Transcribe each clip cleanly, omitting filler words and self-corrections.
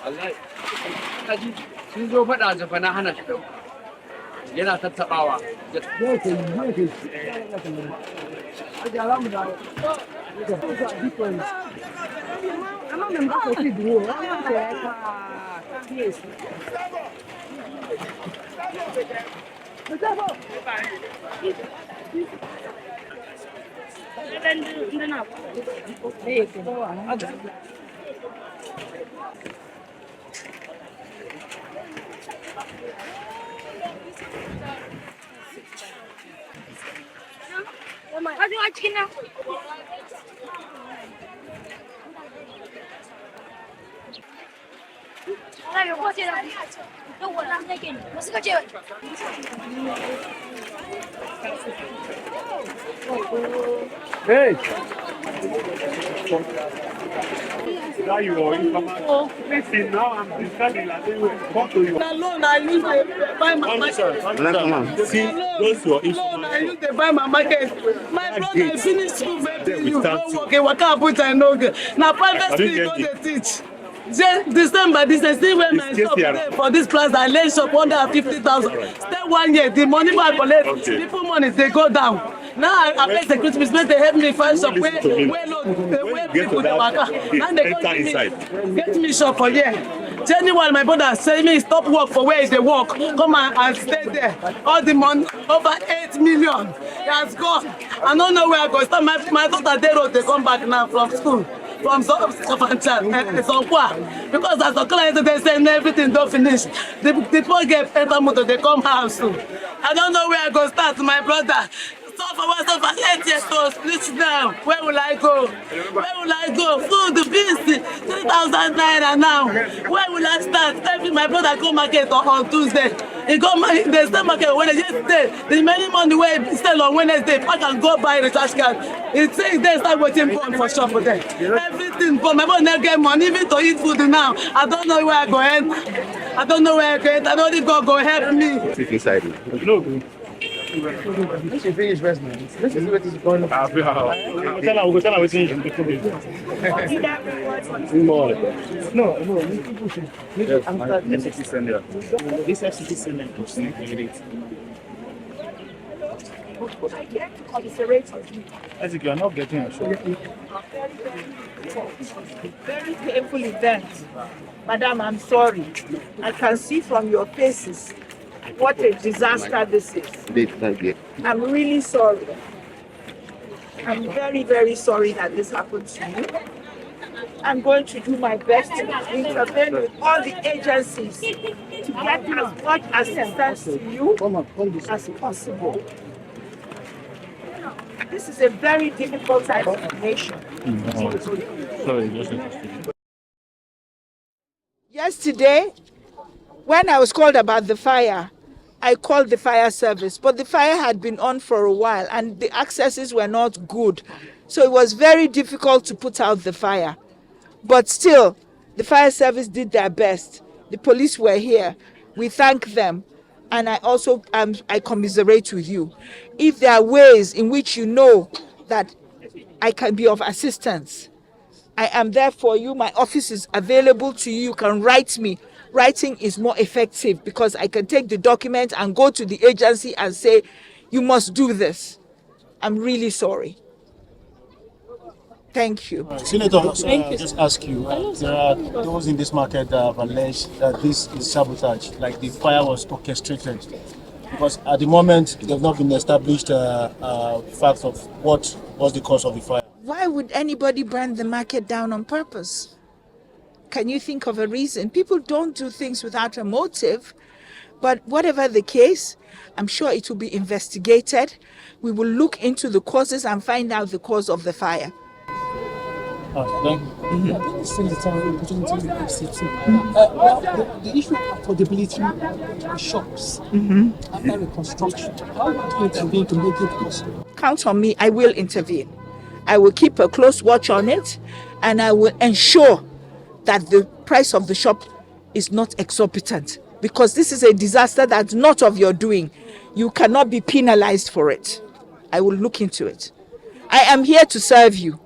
Allah kaji sun zo faɗa zafa na hana shi yana tattabawa Hey! Now you are information. Listen, now I'm discussing that they will come to you. Alone, I use to buy my market. See, those your Alone, I use to buy my market. My brother, I finished school, baby. You go work. What can't put I know. Now, private school, you go to teach. December, this is still when my shop for this class, I lay shop 150,000. Stay 1 year, the money I collect, people money, they go down. Now I pay the Christmas, they help me find shop where people they work. Now they come get me shop for here. Genuine, my brother say me stop work for where they work. Come and stay there. All the money, over 8 million, has gone. I don't know where I go. Start my daughter, they come back now from school. From some because as a client they say everything don't finish. The poor get enter motor, they come house too. I don't know where I go start, my brother. So for 8 years to split down. Where will I go? Where will I go? Food, beans, 3,000 naira now. Where will I start? Every my brother go market on Tuesday. He go they sell market Wednesday. The many money where he sell on Wednesday, I can go buy the trash can. It says they start waiting for shop for them. Everything for my brother get money even to eat food now. I don't know where I go end. I don't know where I go end. I don't think God go help me. Sit inside. Let's finish first, man. Let's see what is going on. We'll tell her what's in more. No, you keep pushing. FCT sender. This FCT sender is I care to commiserate with you. I think you are not getting a show. Very painful event. Madam, I'm sorry. I can see from your faces what a disaster this is. I'm really sorry. I'm very, very sorry that this happened to you. I'm going to do my best to intervene with all the agencies to get as much assistance to you as possible. This is a very difficult time for the nation. Yesterday, when I was called about the fire, I called the fire service, but the fire had been on for a while and the accesses were not good. So it was very difficult to put out the fire. But still, the fire service did their best. The police were here. We thank them. And I also I commiserate with you. If there are ways in which you know that I can be of assistance, I am there for you. My office is available to you. You can write me. Writing is more effective because I can take the document and go to the agency and say, you must do this. I'm really sorry. Thank you. Senator, I just ask you, there are those in this market that have alleged that this is sabotage, like the fire was orchestrated. Because at the moment, there have not been established facts of what was the cause of the fire. Why would anybody burn the market down on purpose? Can you think of a reason? People don't do things without a motive. But whatever the case, I'm sure it will be investigated. We will look into the causes and find out the cause of the fire. Thank you. The issue of affordability of shops after reconstruction, how do you intervene to make it possible? Count on me, I will intervene. I will keep a close watch on it and I will ensure that the price of the shop is not exorbitant, because this is a disaster that's not of your doing. You cannot be penalized for it. I will look into it. I am here to serve you.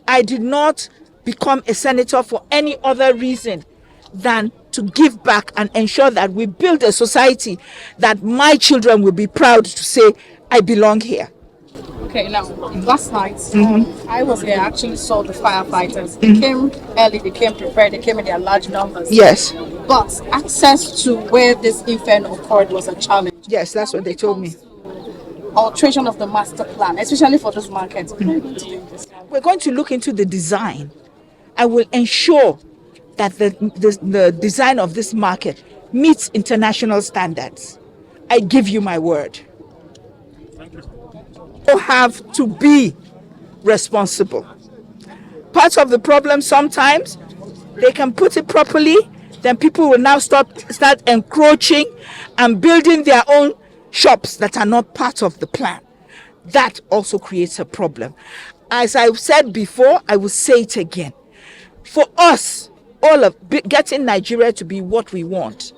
I did not become a senator for any other reason than to give back and ensure that we build a society that my children will be proud to say, I belong here. Okay, now, last night, I was here, I actually saw the firefighters. They came early, they came prepared, they came in their large numbers. Yes. But access to where this inferno occurred was a challenge. Yes, that's what they told me. Alteration of the master plan, especially for those markets. We're going to look into the design. I will ensure that the design of this market meets international standards. I give you my word. You have to be responsible. Part of the problem sometimes, they can put it properly, then people will now start encroaching and building their own shops that are not part of the plan. That also creates a problem. As I've said before, I will say it again. For us, all of getting Nigeria to be what we want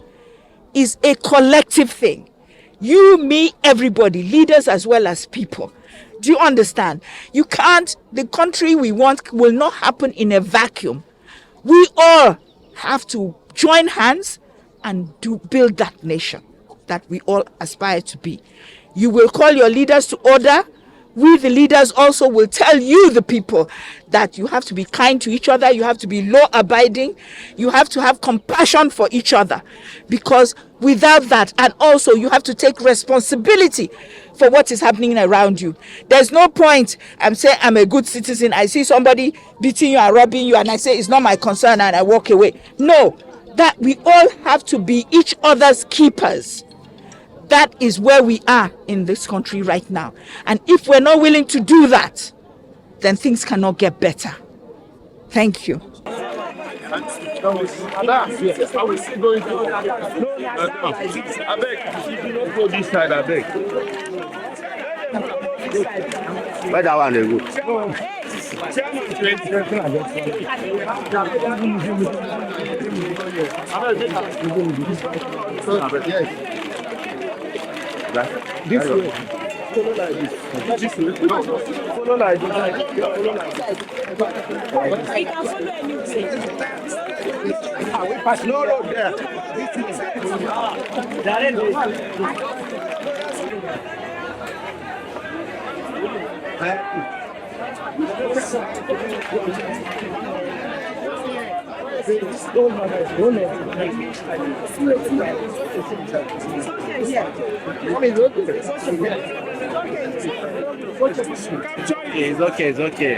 is a collective thing. You, me, everybody, leaders as well as people. Do you understand? You can't, the country we want will not happen in a vacuum. We all have to join hands and build that nation that we all aspire to be. You will call your leaders to order. We, the leaders, also will tell you, the people, that you have to be kind to each other, you have to be law-abiding, you have to have compassion for each other. Because without that, and also you have to take responsibility for what is happening around you. There's no point I'm saying I'm a good citizen, I see somebody beating you and robbing you, and I say it's not my concern and I walk away. No, that we all have to be each other's keepers. That is where we are in this country right now. And if we're not willing to do that, then things cannot get better. Thank you. Where that one they go? This way. Follow like this. This way. Follow like this. Follow like this. We pass no road there. It's okay, it's okay.